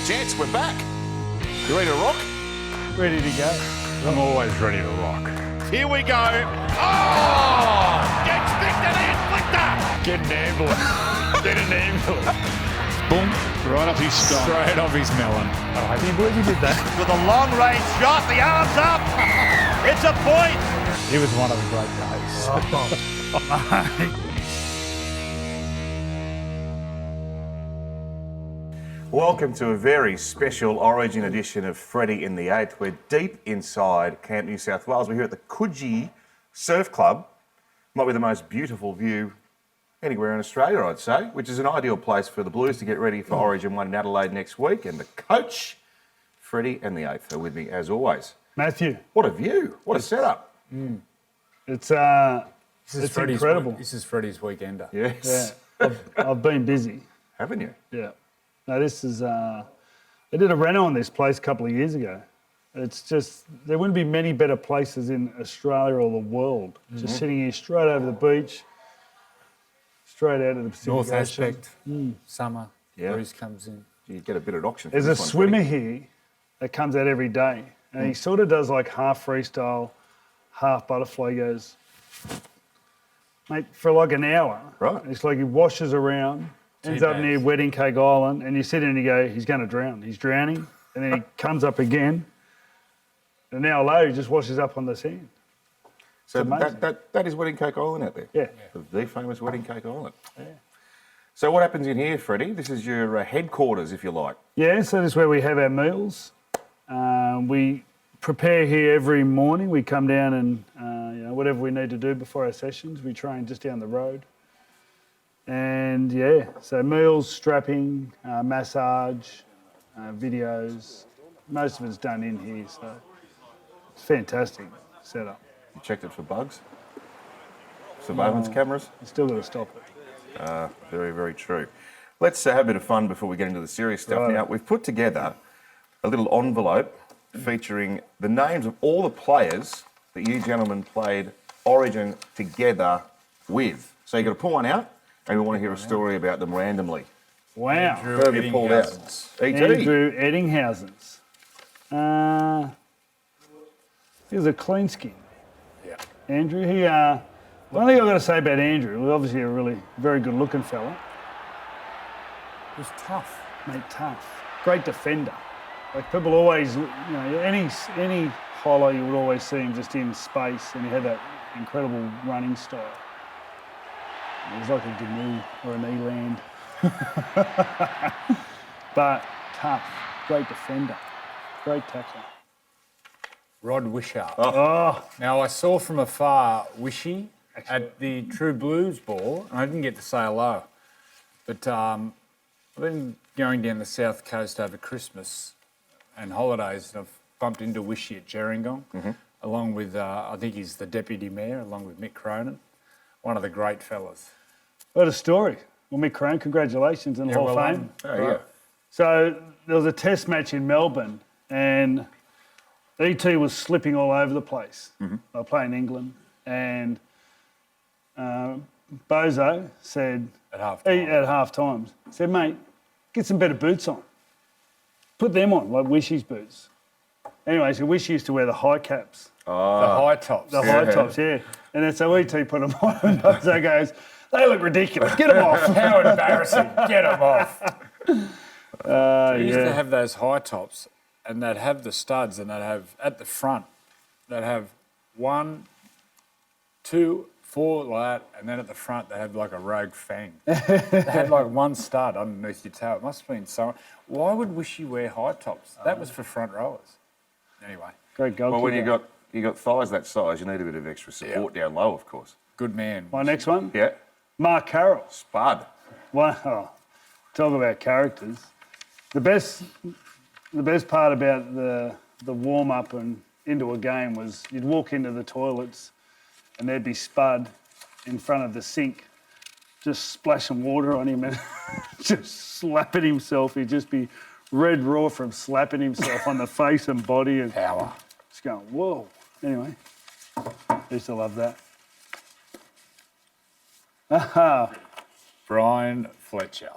Gents, we're back. You ready to rock? Ready to go. I'm always ready to rock. Here we go. Oh! Gets picked and inflictor. Get an ambulance. Get an ambulance. Boom. Right off his stomach. Straight off his melon. Oh, I can't believe he did that. With a long-range shot, the arms up. It's a point. It was one of the great days. Welcome to a very special Origin edition of Freddy the Eighth. We're deep inside Camp New South Wales. We're here at the Coogee Surf Club. Might be the most beautiful view anywhere in Australia, I'd say, which is an ideal place for the Blues to get ready for Origin 1 in Adelaide next week. And the coach, Freddy the Eighth, are with me as always. Matthew. What a view. What a setup. It's Freddie's incredible. This is Freddie's weekender. Yes. Yeah, I've been busy. Haven't you? Yeah. No, this is... I did a reno on this place a couple of years ago. It's just... There wouldn't be many better places in Australia or the world. Just sitting here straight over the beach, straight out of the Pacific North Ocean. aspect, summer, Yeah. breeze comes in. You get a bit of auction. There's a swimmer here that comes out every day, and he sort of does like half freestyle, half butterfly. He goes, mate, for like an hour. Right. It's like he washes around, ends up near Wedding Cake Island, and you sit in and you go, he's going to drown. He's drowning, and then he comes up again. An hour later, he just washes up on the sand. So amazing. that is Wedding Cake Island out there? Yeah. The famous Wedding Cake Island. Yeah. So what happens in here, Freddie? This is your headquarters, if you like. Yeah, so this is where we have our meals. We prepare here every morning. We come down and whatever we need to do before our sessions, we train just down the road. And yeah, so meals, strapping, massage, videos. Most of it's done in here, so it's fantastic setup. You checked it for bugs? Surveillance cameras? You still got to stop it. Very, very true. Let's have a bit of fun before we get into the serious stuff. Right. Now, we've put together a little envelope featuring the names of all the players that you gentlemen played Origin together with. So you've got to pull one out, and we want to hear a story about them randomly. Wow. Who have you pulled out? E.T. Andrew Eddinghausens. He was a clean skin. Yeah. Andrew, one thing I've got to say about Andrew, he was obviously a really very good looking fella. It was tough. Mate, tough. Great defender. Like people always, any highlight you would always see him just in space, and he had that incredible running style. He was like a Gnu or an Eland. But tough, great defender, great tackler. Rod Wishart. Oh, Now, I saw from afar Wishy at the True Blues ball, and I didn't get to say hello. But I've been going down the south coast over Christmas and holidays, and I've bumped into Wishy at Gerringong, along with, I think he's the Deputy Mayor, along with Mick Cronin, one of the great fellas. what a story. Well, Mick Crone, congratulations in the Hall of Fame. Oh, yeah. So there was a test match in Melbourne, and ET was slipping all over the place. They were playing England, and Bozo said At half-time. at half times, said, mate, get some better boots on. Put them on, like Wishy's boots. Anyway, so Wishy used to wear the high caps, The high tops. the high tops, yeah. And then so ET put them on, and Bozo goes, they look ridiculous, get them off. How embarrassing. Get them off. They used to Yeah. have those high tops, and they'd have the studs, and they'd have, at the front, they'd have 1, 2, 4 like that, and then at the front they had like a rogue fang. They had like one stud underneath your toe. It must have been so. Why would Wishy wear high tops? That was for front rowers. Anyway, Great goal. Well, when you got thighs that size, you need a bit of extra support down low, of course. good man. My next one, Yeah. Mark Carroll. Spud. Wow, talk about characters. The best part about the warm up and into a game was you'd walk into the toilets and there'd be Spud in front of the sink, just splashing water on him and just slapping himself. He'd just be red raw from slapping himself on the face and body and Power. just going, whoa. Anyway, I used to love that. Brian Fletcher.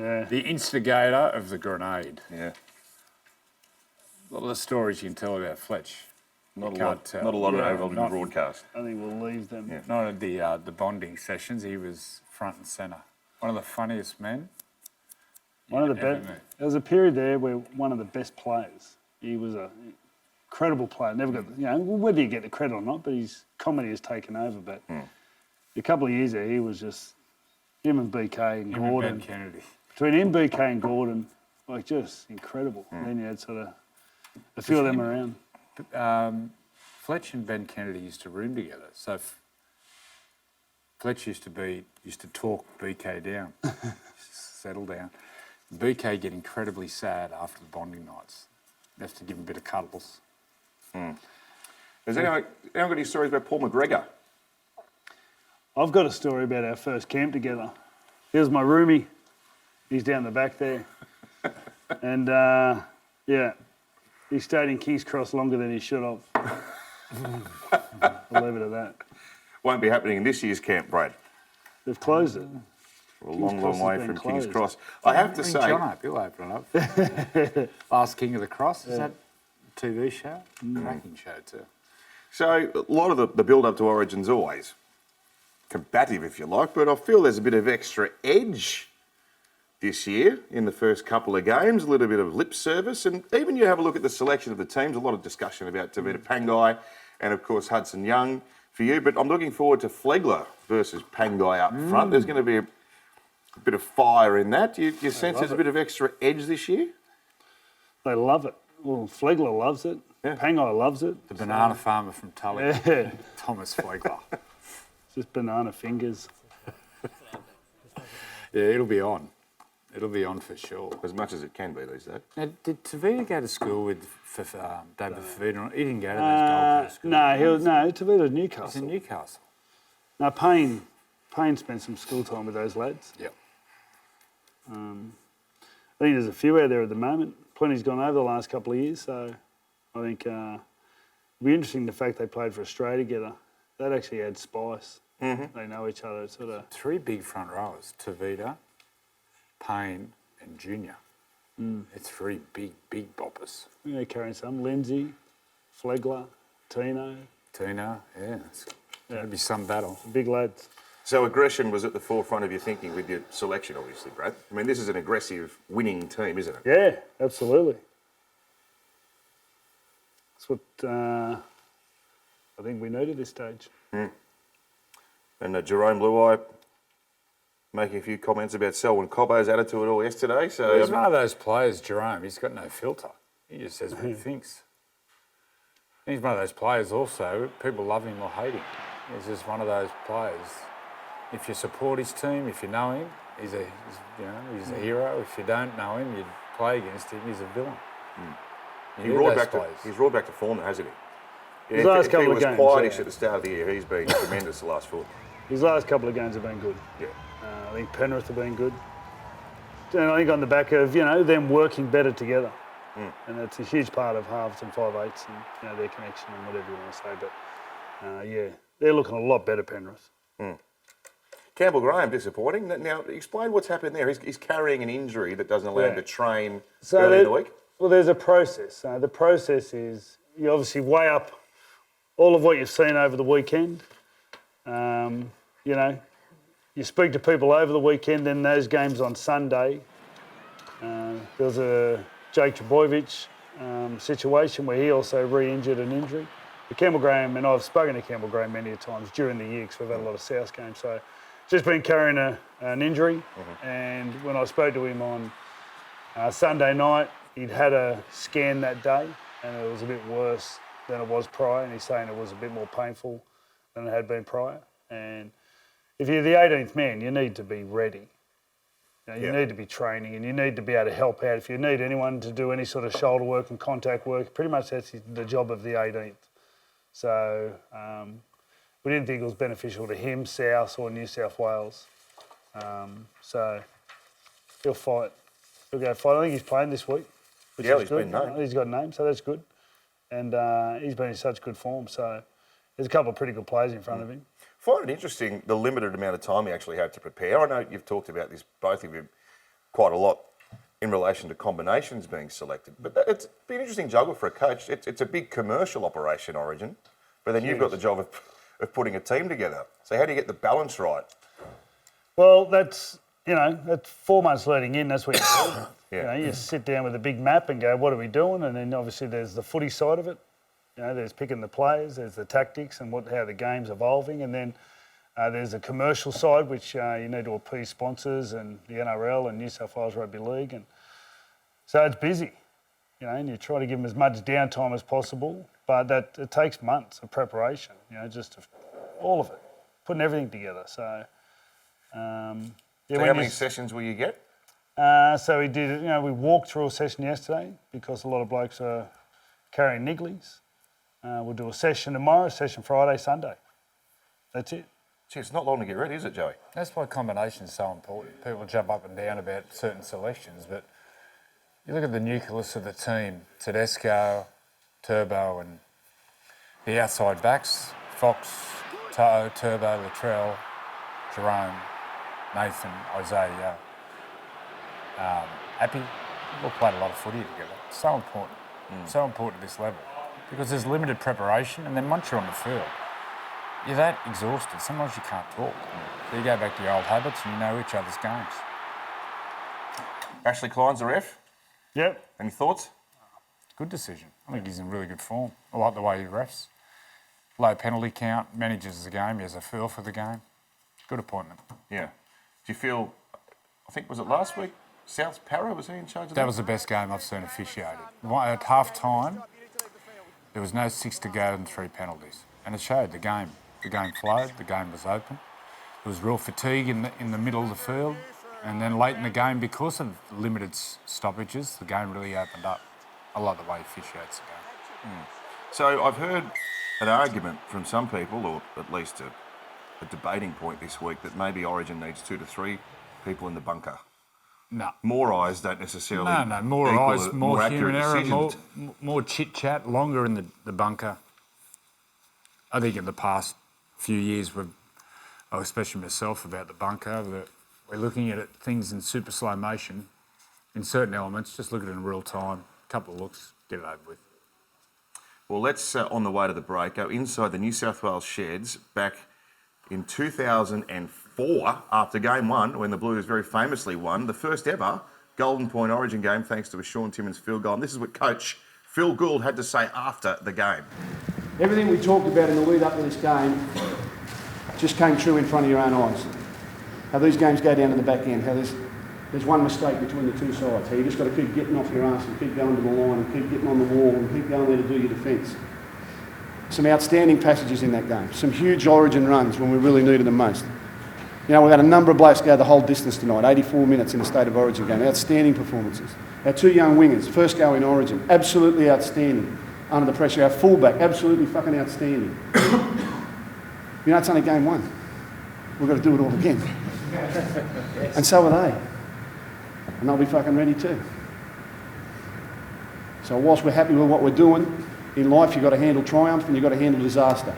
Yeah. The instigator of the grenade. Yeah. A lot of the stories you can tell about Fletch. Not You a lot. can't tell. Not a lot Yeah, of the broadcast. I think we'll leave them. Yeah. Not at the bonding sessions. He was front and centre. One of the funniest men. One of the ever best. met. There was a period there where one of the best players. He was a incredible player. Never got, whether you get the credit or not, but his comedy has taken over. But a couple of years there, he was just him and BK and Him and Gordon. Ben Kennedy. Between him, BK and Gordon, like just incredible. And then you had sort of a few of them around. Fletch and Ben Kennedy used to room together. So Fletch used to talk BK down, settle down. BK get incredibly sad after the bonding nights. You have to give him a bit of cuddles. Has anyone got any stories about Paul McGregor? I've got a story about our first camp together. Here's my roomie. He's down the back there. And, he stayed in King's Cross longer than he should have. I'll leave it at that. Won't be happening in this year's camp, Brad. They've closed it. We're a King's long, Cross long way has been from King's closed. Cross. I have to Bring say, John up, he'll open it up. Last King of the Cross, is that a TV show? Cracking show too. so a lot of the build-up to Origin's always combative, if you like, but I feel there's a bit of extra edge this year in the first couple of games, a little bit of lip service, and even you have a look at the selection of the teams, a lot of discussion about Tavita Pangai and, of course, Hudson Young for you, but I'm looking forward to Flegler versus Pangai up front. There's going to be a bit of fire in that. Do you sense there's a bit of extra edge this year? They love it. Well, Flegler loves it. Yeah. Pangai loves it. The banana farmer from Tully, Yeah. Thomas Flegler. Just banana fingers. Yeah, it'll be on. It'll be on for sure. As much as it can be these days. Now, did Tavita go to school with David Fafita? He didn't go to those Gold Coast schools. Tavita's He's Newcastle. in Newcastle. No, Payne spent some school time with those lads. Yep. I think there's a few out there at the moment. Plenty's gone over the last couple of years, so I think it'll be interesting the fact they played for Australia together. That actually adds spice. They know each other. It's sort of Three big front rowers, Tavita, Payne and Junior. It's three big boppers. carrying some. Lindsay, Flegler, Tino, Tina, it's going to be some battle. big lads. So aggression was at the forefront of your thinking with your selection, obviously, Brad. I mean, this is an aggressive, winning team, isn't it? Yeah, absolutely. That's what I think we need at this stage. And Jerome Luai making a few comments about Selwyn Cobbo's attitude all yesterday. So He's one of those players, Jerome, he's got no filter. He just says what he thinks. He's one of those players also, people love him or hate him. He's just one of those players. If you support his team, if you know him, he's a hero. If you don't know him, you play against him, he's a villain. he's roared back to form, hasn't he? His last couple he of was games, quietish yeah. at the start of the year. He's been tremendous the last four. His last couple of games have been good. Yeah. I think Penrith have been good. And I think on the back of, them working better together. And that's a huge part of halves and 5/8s and, their connection and whatever you want to say. But, they're looking a lot better, Penrith. Campbell Graham, disappointing. Now, explain what's happened there. He's carrying an injury that doesn't allow him to train early in the week. Well, there's a process. The process is you obviously weigh up all of what you've seen over the weekend. You speak to people over the weekend, then those games on Sunday. There was a Jake Trbojevic situation where he also re-injured an injury. But Campbell Graham, and I've spoken to Campbell Graham many times during the year because we've had a lot of South games, so just been carrying an injury. And when I spoke to him on Sunday night, he'd had a scan that day and it was a bit worse than it was prior, and he's saying it was a bit more painful than it had been prior. And if you're the 18th man, you need to be ready. You need to be training and you need to be able to help out. If you need anyone to do any sort of shoulder work and contact work, pretty much that's the job of the 18th. So we didn't think it was beneficial to him, South or New South Wales. So he'll fight. He'll go fight. I think he's playing this week, which is he's good. been named. He's got a name, so that's good. And he's been in such good form. So there's a couple of pretty good players in front of him. I find it interesting the limited amount of time he actually had to prepare. I know you've talked about this, both of you, quite a lot in relation to combinations being selected. But it's been an interesting juggle for a coach. It's a big commercial operation, Origin, but then you've got the job of putting a team together. So how do you get the balance right? Well, that's 4 months leading in, that's what you do. Yeah. You sit down with a big map and go, what are we doing? And then obviously there's the footy side of it. There's picking the players, there's the tactics and how the game's evolving. And then there's the commercial side, which you need to appease sponsors and the NRL and New South Wales Rugby League. And so it's busy, and you try to give them as much downtime as possible, but it takes months of preparation, all of it, putting everything together. So, So how many sessions will you get? So we did, we walked through a session yesterday because a lot of blokes are carrying nigglies. We'll do a session tomorrow, a session Friday, Sunday. That's it. Gee, it's not long to get ready, is it, Joey? That's why combination's so important. People jump up and down about certain selections, but you look at the nucleus of the team, Tedesco, Turbo and the outside backs, Fox, To'o, Turbo, Latrell, Jerome, Nathan, Isaiah, Appy. We've all played a lot of footy together. It's so important. So important at this level because there's limited preparation and then once you're on the field, you're that exhausted, sometimes you can't talk. So you go back to your old habits and you know each other's games. Ashley Klein's the ref. Yep. Any thoughts? Good decision. I think he's in really good form. I like the way he refs. Low penalty count, manages the game, he has a feel for the game. Good appointment. Yeah. Do you feel, I think, was it last week, South Para, was he in charge of that? That was the best game I've seen officiated. At half-time, there was no 6 to go and 3 penalties. And it showed the game. The game flowed, the game was open. There was real fatigue in the middle of the field. And then late in the game, because of limited stoppages, the game really opened up. I like the way he officiates the game. So I've heard an argument from some people, or at least a debating point this week, that maybe Origin needs 2 to 3 people in the bunker. No. More eyes don't necessarily No, more equal eyes, more accurate human error, decisions. more chit-chat, longer in the bunker. I think in the past few years, especially myself, about the bunker, that we're looking at things in super slow motion in certain elements, just look at it in real time, a couple of looks, get it over with. Well, let's, on the way to the break, go inside the New South Wales sheds back in 2004 after Game 1, when the Blues very famously won the first ever Golden Point Origin game thanks to a Sean Timmins field goal. And this is what Coach Phil Gould had to say after the game. Everything we talked about in the lead up to this game just came true in front of your own eyes. How these games go down to the back end, how there's one mistake between the two sides. How you just got to keep getting off your arse and keep going to the line and keep getting on the wall and keep going there to do your defence. Some outstanding passages in that game. Some huge Origin runs when we really needed them most. We've had a number of blokes go the whole distance tonight, 84 minutes in a State of Origin game. Outstanding performances. Our 2 young wingers, first go in Origin, absolutely outstanding under the pressure. Our fullback, absolutely fucking outstanding. It's only Game 1. We've got to do it all again. And so are they. And they'll be fucking ready too. So whilst we're happy with what we're doing, in life you've got to handle triumph and you've got to handle disaster.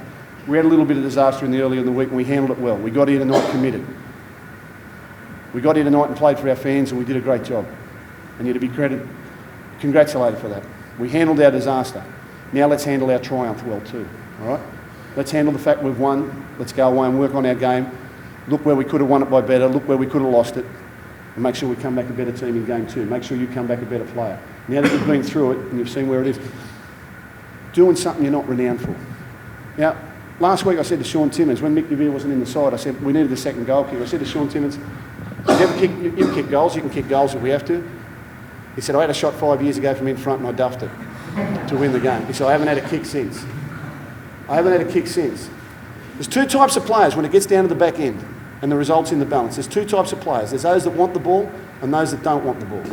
We had a little bit of disaster earlier in the week and we handled it well. We got here tonight committed. We got here tonight and played for our fans and we did a great job. And you're to be congratulated for that. We handled our disaster. Now let's handle our triumph well too, all right? Let's handle the fact we've won. Let's go away and work on our game. Look where we could have won it by better. Look where we could have lost it. And make sure we come back a better team in Game 2. Make sure you come back a better player. Now that you've been through it and you've seen where it is, doing something you're not renowned for. Now, last week I said to Sean Timmins, when Mick DeVere wasn't in the side, I said we needed a second goal kick. I said to Sean Timmins, you kick goals, you can kick goals if we have to. He said, I had a shot 5 years ago from in front and I duffed it to win the game. He said, I haven't had a kick since. There's 2 types of players when it gets down to the back end and the results in the balance. There's 2 types of players. There's those that want the ball and those that don't want the ball.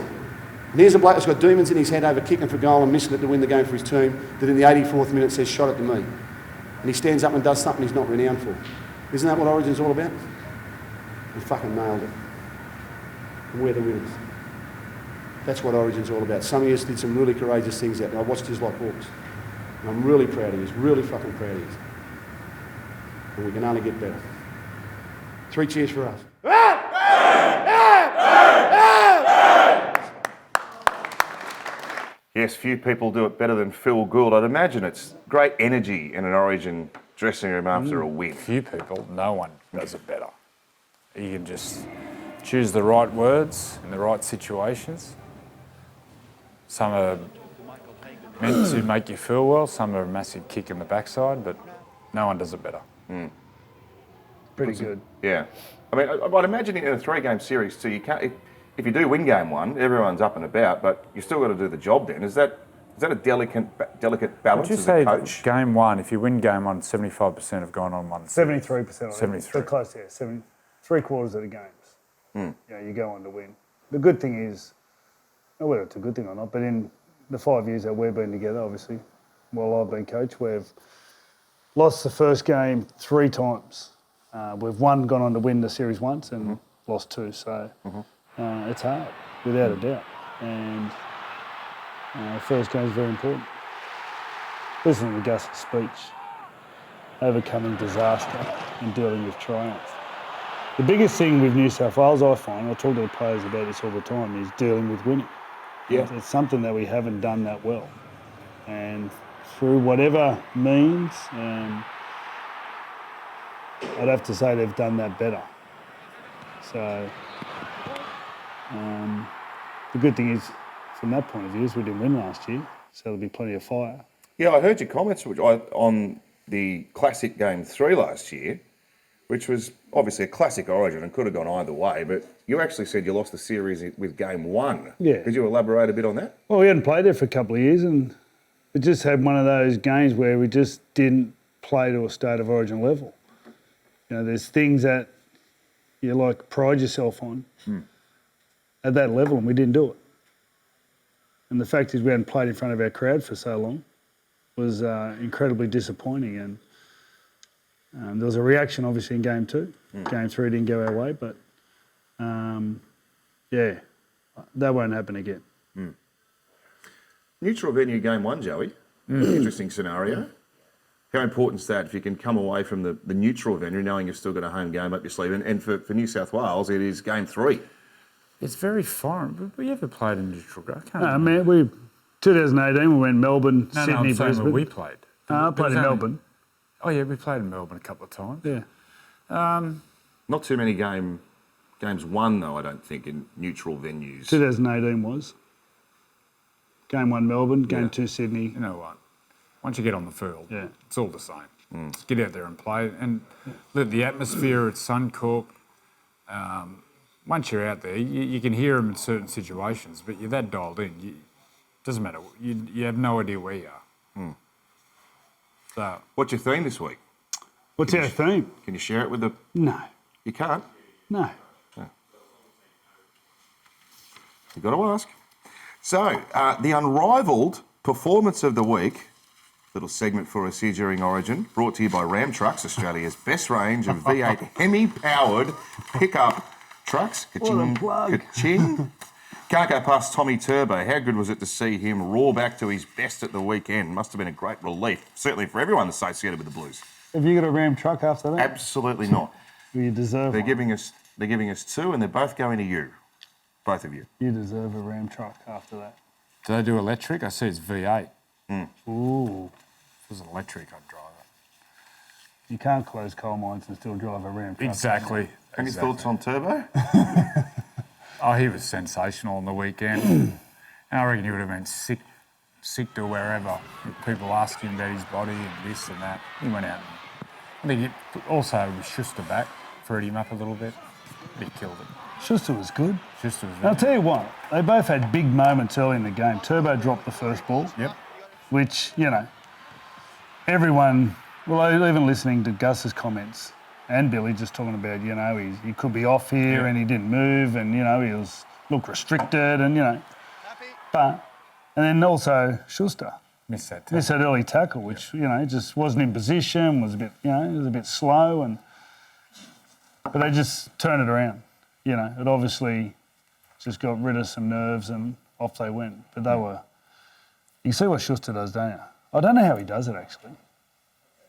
And here's a bloke that's got demons in his head over kicking for goal and missing it to win the game for his team that in the 84th minute says, shot it to me. And he stands up and does something he's not renowned for. Isn't that what Origin's all about? We fucking nailed it. And we're the winners. That's what Origin's all about. Some of us did some really courageous things out there. I watched his like hawks. And I'm really proud of you. Really fucking proud of you. And we can only get better. 3 cheers for us. Yes, few people do it better than Phil Gould. I'd imagine it's great energy in an Origin dressing room after a win. Few people, no one does it better. You can just choose the right words in the right situations. Some are meant to make you feel well, some are a massive kick in the backside, but no one does it better. Pretty good. Yeah. I mean, I'd imagine in a 3-game series too, you can't... If you do win game 1, everyone's up and about, but you still got to do the job then. Is that a delicate balance Would you as say a coach? game 1, if you win game 1, 75% have gone on one? 73%. 73. They're close, yeah. 3/4 of the games. You go on to win. The good thing is, whether it's a good thing or not, but in the 5 years that we've been together, obviously, while I've been coach, we've lost the first game 3 times. We've gone on to win the series once and lost 2. So it's hard, without a doubt. And the first game is very important. Listening to Gus's speech, overcoming disaster and dealing with triumph. The biggest thing with New South Wales, I find, I talk to the players about this all the time, is dealing with winning. Yeah. It's something that we haven't done that well. And through whatever means, I'd have to say they've done that better. So the good thing is, from that point of view, is we didn't win last year, so there'll be plenty of fire. Yeah, I heard your comments on the classic game 3 last year, which was obviously a classic Origin and could have gone either way, but you actually said you lost the series with game 1. Yeah. Could you elaborate a bit on that? Well, we hadn't played there for a couple of years, and we just had one of those games where we just didn't play to a state of Origin level. There's things that you pride yourself on at that level, and we didn't do it. And the fact is we hadn't played in front of our crowd for so long was incredibly disappointing. And there was a reaction, obviously, in game 2. Game 3 didn't go our way, but that won't happen again. Neutral venue game 1, Joey. Interesting scenario. How important is that if you can come away from the neutral venue knowing you've still got a home game up your sleeve? And for New South Wales, it is game 3. It's very foreign. Have we ever played in neutral ground? No, man, 2018 we went Melbourne, Sydney, I'm saying Brisbane. where we played. I played in Melbourne. Oh yeah, we played in Melbourne a couple of times. Yeah. Not too many games won, though, I don't think, in neutral venues. 2018 was. Game 1 Melbourne, game 2 Sydney. You know what? Once you get on the field, it's all the same. Just get out there and play. And let the atmosphere at Suncorp, once you're out there, you can hear them in certain situations, but you're that dialed in. It doesn't matter. You have no idea where you are. So, What's your theme this week? What's our theme? Can you share it with the... No. You can't? No. You've got to ask. So, the unrivalled performance of the week, little segment for us here during Origin, brought to you by Ram Trucks, Australia's best range of V8 Hemi-powered pickup trucks. Ka-ching, ka-ching. Can't go past Tommy Turbo. How good was it to see him roar back to his best at the weekend? Must have been a great relief, certainly for everyone associated with the Blues. Have you got a Ram truck after that? Absolutely not. You deserve They're one. giving us 2, and they're both going to you, both of you. You deserve a Ram truck after that. do they do electric? I see it's V8. Ooh. If it was electric, I'd drive it. You can't close coal mines and still drive a Ram truck. Exactly. Any thoughts on Turbo? Oh, he was sensational on the weekend. And I reckon he would have been sick to wherever. People asking him about his body and this and that. He went out. I think it also with Schuster back, freed him up a little bit. But he killed it. Schuster was good. Schuster was I'll tell you what, they both had big moments early in the game. Turbo dropped the first ball. Yep. Which, everyone, well, even listening to Gus's comments and Billy just talking about, he could be off here and he didn't move and, he looked restricted and, and then also Schuster. Missed that Missed that early tackle, which, just wasn't in position, was a bit, it was a bit slow but they just turned it around. It obviously just got rid of some nerves and off they went. But they were, you see what Schuster does, don't you? I don't know how he does it actually.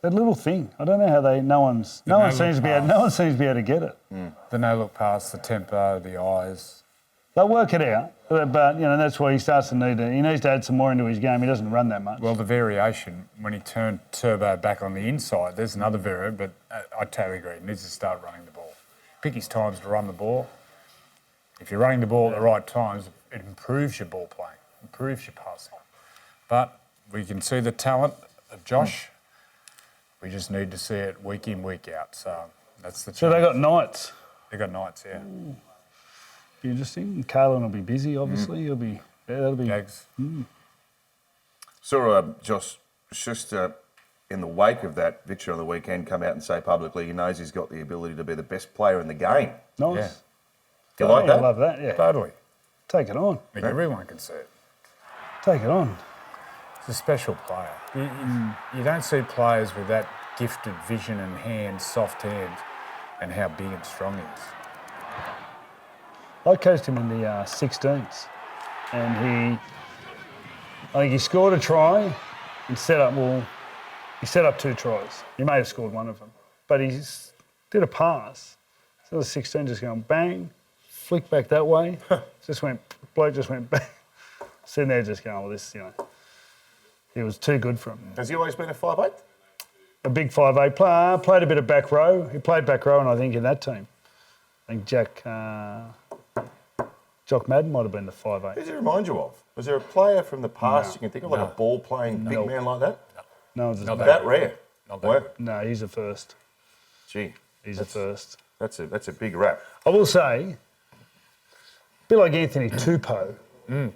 That little thing. I don't know how no one seems to be able to get it. The no look pass, the tempo, the eyes. They'll work it out, but you know that's why he starts to he needs to add some more into his game. He doesn't run that much. Well, the variation, when he turned Turbo back on the inside, there's another variant, but I totally agree. He needs to start running the ball. Pick his times to run the ball. If you're running the ball at the right times, it improves your ball playing, improves your passing. But we can see the talent of Josh. We just need to see it week in, week out. So that's the challenge. So they got Knights. They got Knights, yeah. Be interesting. Carlin will be busy, obviously. He'll be that'll be. Gags. Saw Josh Schuster in the wake of that victory on the weekend come out and say publicly he knows he's got the ability to be the best player in the game. Nice. Yeah. Do you like that? I love that. Yeah. Totally. Take it on. I think everyone can see it. Take it on. He's a special player. You don't see players with that gifted vision and hands, soft hands, and how big and strong he is. I coached him in the 16s, and I think he scored a try and he set up 2 tries. He may have scored one of them, but he did a pass. So the 16 just going bang, flick back that way, bloke just went bang. Sitting there just going, well, this, he was too good for him. Has he always been a 5'8"? A big 5'8" player, played a bit of back row. He played back row, and I think in that team. I think Jock Madden might have been the 5'8". Who does he remind you of? Was there a player from the past you can think of, like a ball-playing big man like that? No, it's Not That rare? Not Wow. that. No, he's a first. Gee, He's a first. that's a big rap. I will say, a bit like Anthony Tupou,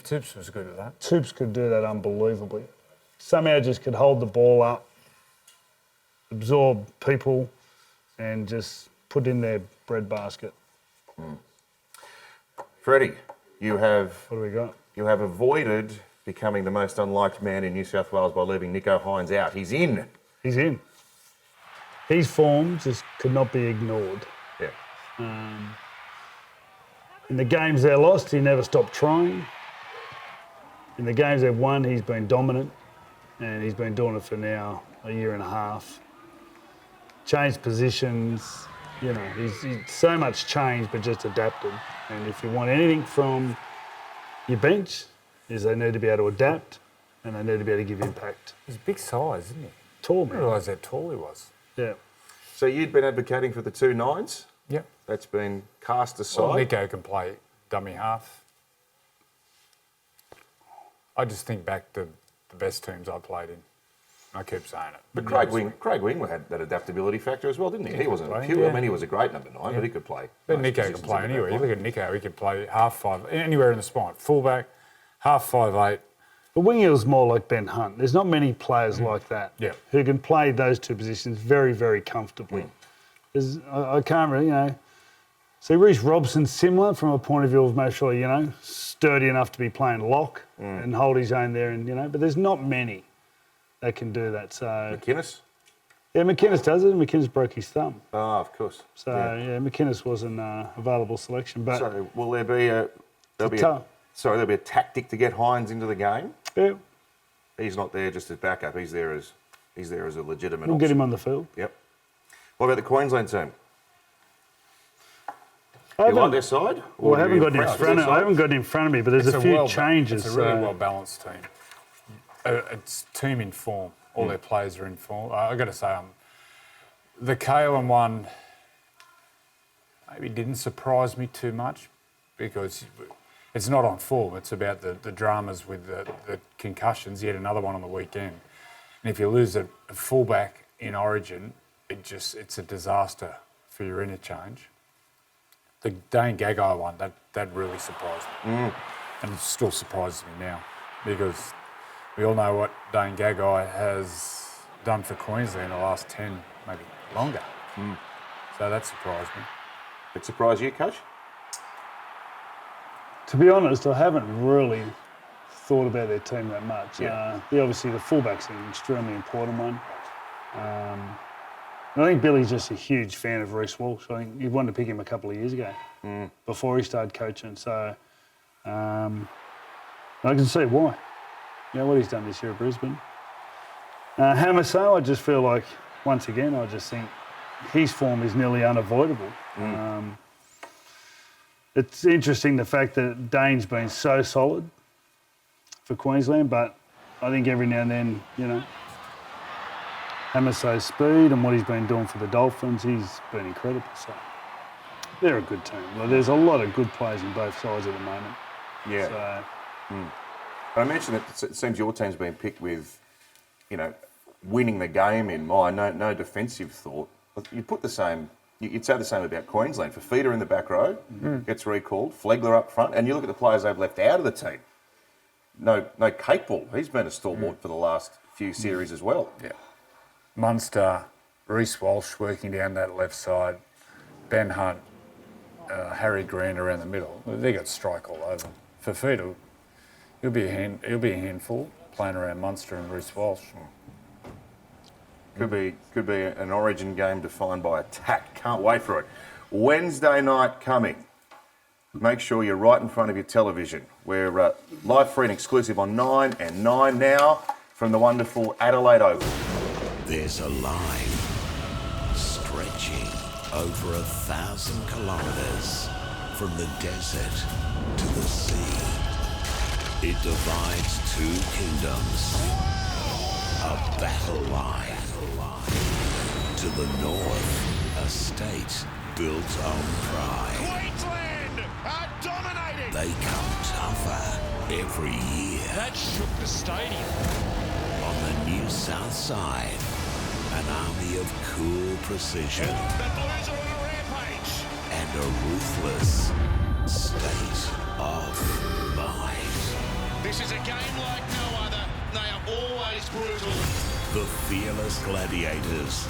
Tips was good at that. Toops could do that unbelievably. Somehow just could hold the ball up, absorb people, and just put in their breadbasket. Freddie, you have What do we got? avoided becoming the most unliked man in New South Wales by leaving Nicho Hynes out. He's in. He's in. His form just could not be ignored. Yeah. In the games they lost, he never stopped trying. In the games they've won, he's been dominant, and he's been doing it for now a year and a half. Changed positions, he's so much changed, but just adapted. And if you want anything from your bench, is they need to be able to adapt, and they need to be able to give impact. He's big size, isn't he? Tall I man. didn't realise how tall he was. Yeah. So you'd been advocating for the 2 9s. Yep. That's been cast aside. Well, Nicho can play dummy half. I just think back to the best teams I played in. I keep saying it. But Craig Wing had that adaptability factor as well, didn't he? He wasn't play, pure. yeah. I mean, he was a great number 9, but he could play. But most Nicho can positions play in the anywhere. You back look at Nicho, he could play half 5, anywhere in the spine. Fullback, half 5'8". But Wingill's more like Ben Hunt. There's not many players like that who can play those 2 positions very, very comfortably. I can't really, See, Reece Robson's similar from a point of view of mostly, sturdy enough to be playing lock and hold his own there, and but there's not many that can do that. So McInnes? yeah, McInnes does it. And McInnes broke his thumb, Oh, of course. so yeah, McInnes wasn't a available selection. But So will there be there'll be a tactic to get Hynes into the game? yeah, He's not there just as backup. He's there as a legitimate we'll option. get him on the field. Yep. What about the Queensland team? I You like haven't, their side? well, I Or haven't got it in impressed with front their of. I side? haven't got it in front of me, but there's a few changes. It's a really so- well-balanced team. It's team in form. All their players are in form. I've got to say, the Kalen one maybe didn't surprise me too much because it's not on form. It's about the dramas with the concussions. He had another one on the weekend. And if you lose a fullback in Origin, it's a disaster for your interchange. The Dane Gagai one, that really surprised me. And it still surprises me now because we all know what Dane Gagai has done for Queensland in the last 10, maybe longer. So that surprised me. It surprised you, Coach? To be honest, I haven't really thought about their team that much. Yeah. Obviously, the fullback's an extremely important one. And I think Billy's just a huge fan of Reece Walsh. I think he wanted to pick him a couple of years ago before he started coaching. So I can see why. What he's done this year at Brisbane. Hamiso, I just feel like, once again, I just think his form is nearly unavoidable. it's interesting the fact that Dane's been so solid for Queensland, but I think every now and then, you know, Hamiso's speed and what he's been doing for the Dolphins, he's been incredible. So they're a good team. Like, there's a lot of good players in both sides at the moment. Yeah. So, I mentioned that it seems your team's been picked with, you know, winning the game in mind, no defensive thought. You'd say the same about Queensland. Fafita in the back row gets recalled, Flegler up front, and you look at the players they've left out of the team. No Campbell. He's been a stalwart for the last few series as well. Yeah. Munster, Reece Walsh working down that left side, Ben Hunt, Harry Green around the middle. They got strike all over. Fafita, he'll be a handful playing around Munster and Reece Walsh. Could be an Origin game defined by attack. Can't wait for it. Wednesday night coming. Make sure you're right in front of your television. We're live free and exclusive on 9 and 9 now from the wonderful Adelaide Oval. There's a line stretching over 1,000 kilometres from the desert to the sea. It divides two kingdoms. A battle line. To the north, a state built on pride. Queensland are dominating. They come tougher every year. That shook the stadium. On the new south side, an army of cool precision The Blues are on a rampage. and a ruthless state of mind. This is a game like no other. They are always brutal. The fearless gladiators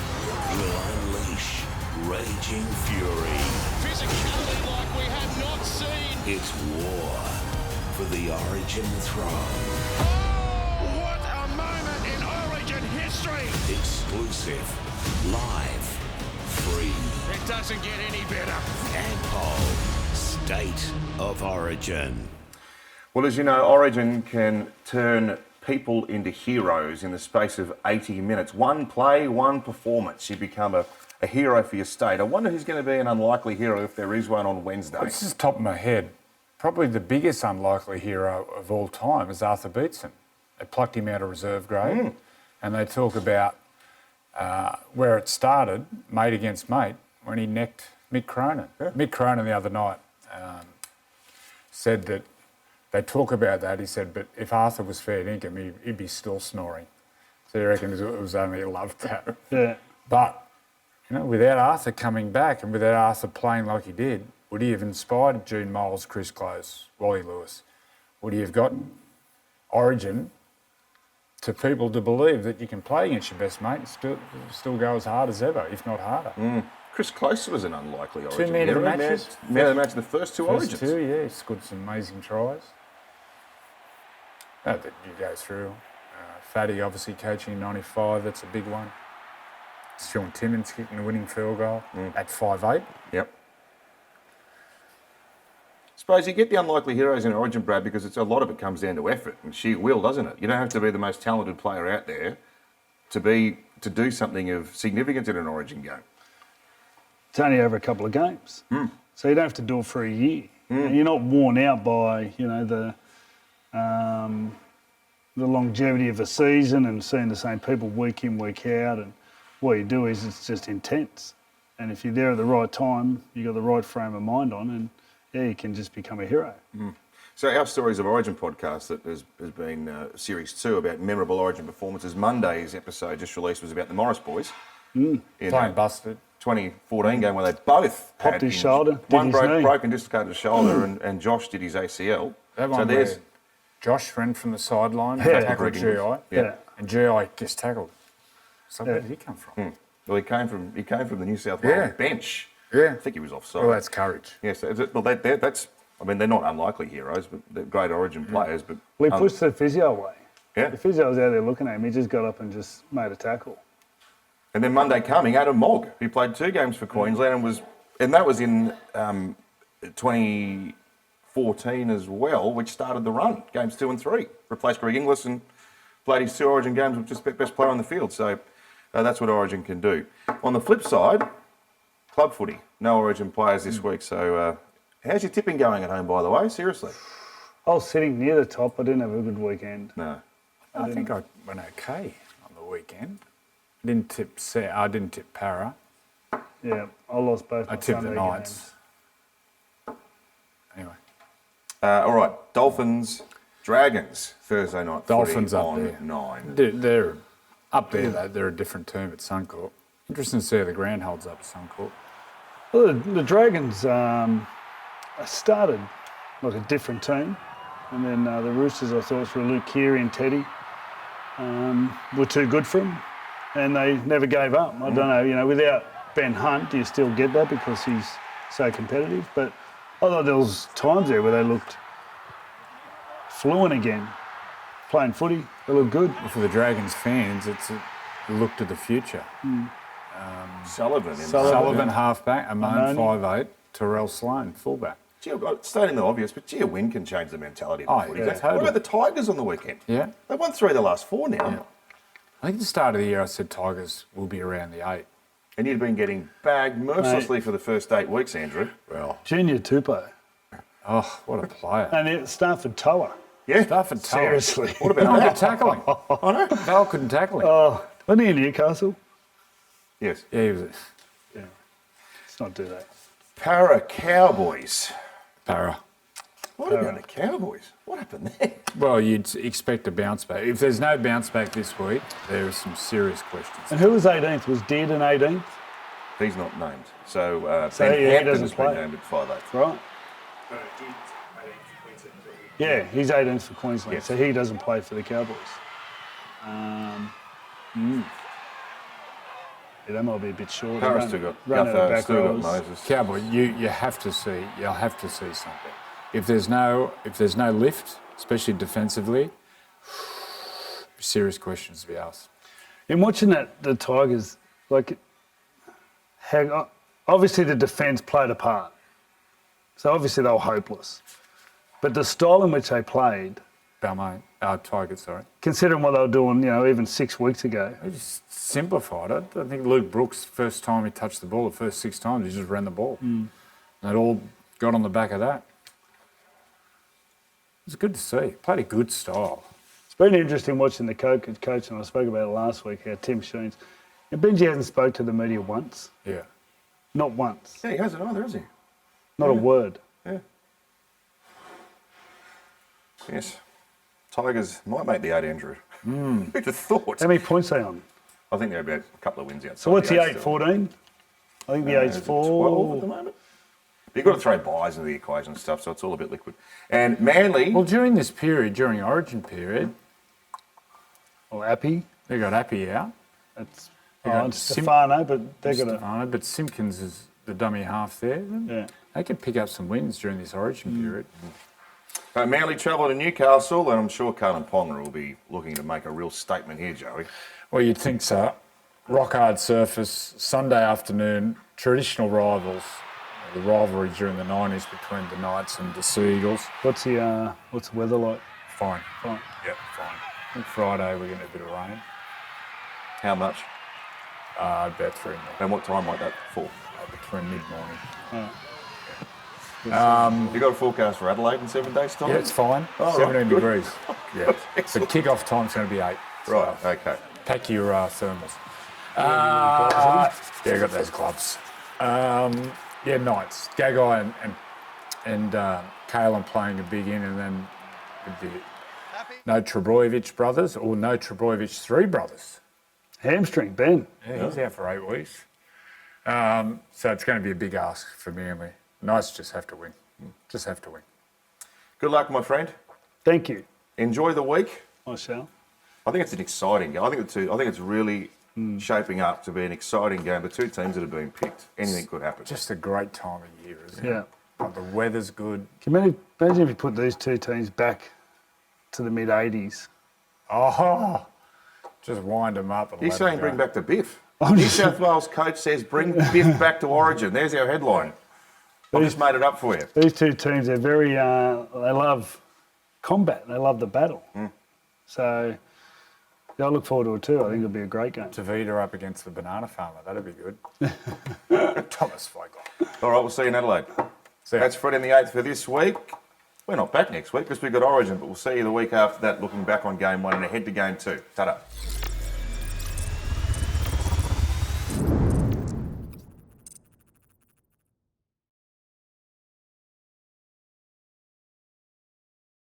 will unleash raging fury. Physicality like we have not seen. It's war for the Origin throne. Oh, what a moment in Origin history. Exclusive, live, free. It doesn't get any better. Ampol, State of Origin. Well, as you know, Origin can turn people into heroes in the space of 80 minutes. One play, one performance. You become a hero for your state. I wonder who's going to be an unlikely hero if there is one on Wednesday. This is top of my head. Probably the biggest unlikely hero of all time is Arthur Beetson. They plucked him out of reserve grade, and they talk about where it started, mate against mate, when he necked Mick Cronin. Yeah. Mick Cronin the other night said that they talk about that. He said, but if Arthur was fair dinkum, he'd be still snoring. So he reckons it was only a love tap. yeah. But, you know, without Arthur coming back and without Arthur playing like he did, would he have inspired June Miles, Chris Close, Wally Lewis? Would he have got Origin to people to believe that you can play against your best mate and still go as hard as ever, if not harder? Chris Close was an unlikely Origin. 2 metre hero. matches? Yeah, the match in the first two First Origins. two, yeah, he scored some amazing tries. That you go through. Faddy obviously coaching in 95, that's a big one. Sean Timmins kicking the winning field goal at 5'8". Yep. Suppose you get the unlikely heroes in Origin, Brad, because a lot of it comes down to effort and sheer will, doesn't it? You don't have to be the most talented player out there to do something of significance in an Origin game. It's only over a couple of games. So you don't have to do it for a year. And you're not worn out by, you know, the longevity of a season and seeing the same people week in, week out. And what you do is it's just intense. And if you're there at the right time, you've got the right frame of mind on, and yeah, you can just become a hero. So our Stories of Origin podcast that has been Series 2 about memorable Origin performances. Monday's episode just released was about the Morris boys. In Playing busted. 2014 game where they both Popped had his injuries. shoulder, did One his knee. broke and dislocated his shoulder, and Josh did his ACL. That So one there's where Josh ran from the sideline, Yeah. tackled Breaking GI, news. Yeah. and GI gets tackled. So where did he come from? Well, he came from the New South Wales Yeah. bench. Yeah. I think he was offside. Well, that's courage. Yes, well, that's. I mean, they're not unlikely heroes, but they're great Origin players. But Well, he pushed the physio away. yeah. The physio was out there looking at him. He just got up and just made a tackle. And then Monday coming, Adam Mogg, who played 2 games for Queensland and that was in 2014 as well, which started the run, games 2 and 3. Replaced Greg Inglis and played his 2 Origin games with just best player on the field. So that's what Origin can do. On the flip side, club footy, no Origin players this week. So How's your tipping going at home, by the way? Seriously? I was sitting near the top. I didn't have a good weekend. No. I think I went okay on the weekend. I didn't tip Para. Yeah, I lost both. I my tipped the Sunday Knights. games. Anyway, All right, Dolphins, Dragons, Thursday night. Dolphins footy up on there. 9. They're up there. Though. They're a different team at Suncorp. Interesting to see how the ground holds up at Suncorp. Well, the Dragons started like a different team, and then the Roosters, I thought, through Luke Keary and Teddy, were too good for them, and they never gave up. I don't know, without Ben Hunt, do you still get that because he's so competitive? But I thought there was times there where they looked fluent again, playing footy. They looked good. For the Dragons fans, it's a look to the future. Sullivan. Sullivan halfback, Amon Amoni. 5'8", Terrell Sloan fullback. Stating the obvious, but a win can change the mentality of the footy. yeah, What totally. about the Tigers on the weekend? Yeah. They won 3 of the last 4 now. Yeah. I think at the start of the year I said Tigers will be around the 8. And you've been getting bagged mercilessly for the first 8 weeks, Andrew. Well, Junior Tupou. oh, what a player. And it Stafford Toa. Yeah. Stafford Toa. Seriously. What about No that? good tackling. I know. Val couldn't tackle him. Oh, wasn't he in Newcastle? Yes. Yeah, he was Let's not do that. Para Cowboys. Para. What about the Cowboys? What happened there? Well, you'd expect a bounce back. If there's no bounce back this week, there are some serious questions. And who was 18th? Was Dearden 18th? He's not named. So, So Ben he Hampton doesn't has been play. named at 5'8". Right. Yeah, he's 18th for Queensland, Yes. so he doesn't play for the Cowboys. Yeah, that might be a bit short. Para's still got Run out of Gutho, back still got rows. Moses. Cowboy, you'll have to see something. If there's no lift, especially defensively, serious questions to be asked. In watching that, the Tigers, obviously the defence played a part. So obviously they were hopeless. But the style in which they played, Tigers, sorry. considering what they were doing, even 6 weeks ago, They just simplified it. I think Luke Brooks, first time he touched the ball, the first 6 times, he just ran the ball. And it all got on the back of that. It was good to see. Played a good style. it's been interesting watching the coach, and I spoke about it last week, how Tim Sheens, and Benji hasn't spoke to the media once, Yeah. not once, Yeah, he hasn't either, has he? not a word. Yeah. Yes. Tigers might make the 8, Andrew. Who'd have thought? How many points are they on? I think they're about a couple of wins outside. So what's the 8, still. 14? I think the 8's Is it 4. 12 at the moment? You've got to throw buys into the equation and stuff, so it's all a bit liquid. And Manly, Well, during this period, during Origin period, Or Appy. they got Appy out. That's got it's Stefano, but they're going to. Stefano, but Simpkins is the dummy half there. Yeah. They could pick up some wins during this Origin period. Manly travel to Newcastle, and I'm sure Carlton Ponga will be looking to make a real statement here, Joey. Well, you'd think so. Rock hard surface, Sunday afternoon, traditional rivals. The rivalry during the 90s between the Knights and the Sea Eagles. What's the weather like? Fine. Fine. Yep, fine. I think Friday we're getting a bit of rain. How much? About 3 mil. And what time might that fall? Between mid-morning. You got a forecast for Adelaide in 7 days' time? Yeah, it's fine. Oh, right, 17 good. degrees. Yeah. The Excellent. kick-off time's going to be 8. Right, okay. Pack your thermals. Yeah, I got those gloves. Yeah, Knights. Gagai and Kalen playing a big in, and then with the no Trebojevic brothers or no Trebojevic 3 brothers. Hamstring, Ben. Yeah, he's out for 8 weeks. So it's going to be a big ask for Manly. Knights just have to win. Just have to win. Good luck, my friend. Thank you. Enjoy the week. I shall. I think it's an exciting game. I think it's really shaping up to be an exciting game. The 2 teams that have been picked, anything could happen. Just a great time of year, isn't it? Yeah. Like the weather's good. Can you imagine if you put these 2 teams back to the mid-80s? Oh, just wind them up. And He's let 'em saying bring go. back the Biff. New South Wales coach says bring Biff back to Origin. There's our headline. I just made it up for you. These 2 teams, they're very, they love combat. They love the battle. So, yeah, I look forward to it too. I think it'll be a great game. Tavita up against the banana farmer. That'd be good. Thomas Flagler. All right, we'll see you in Adelaide. So, That's Freddy the Eighth for this week. We're not back next week because we've got Origin, but we'll see you the week after that looking back on game one and ahead to game two. Ta-da.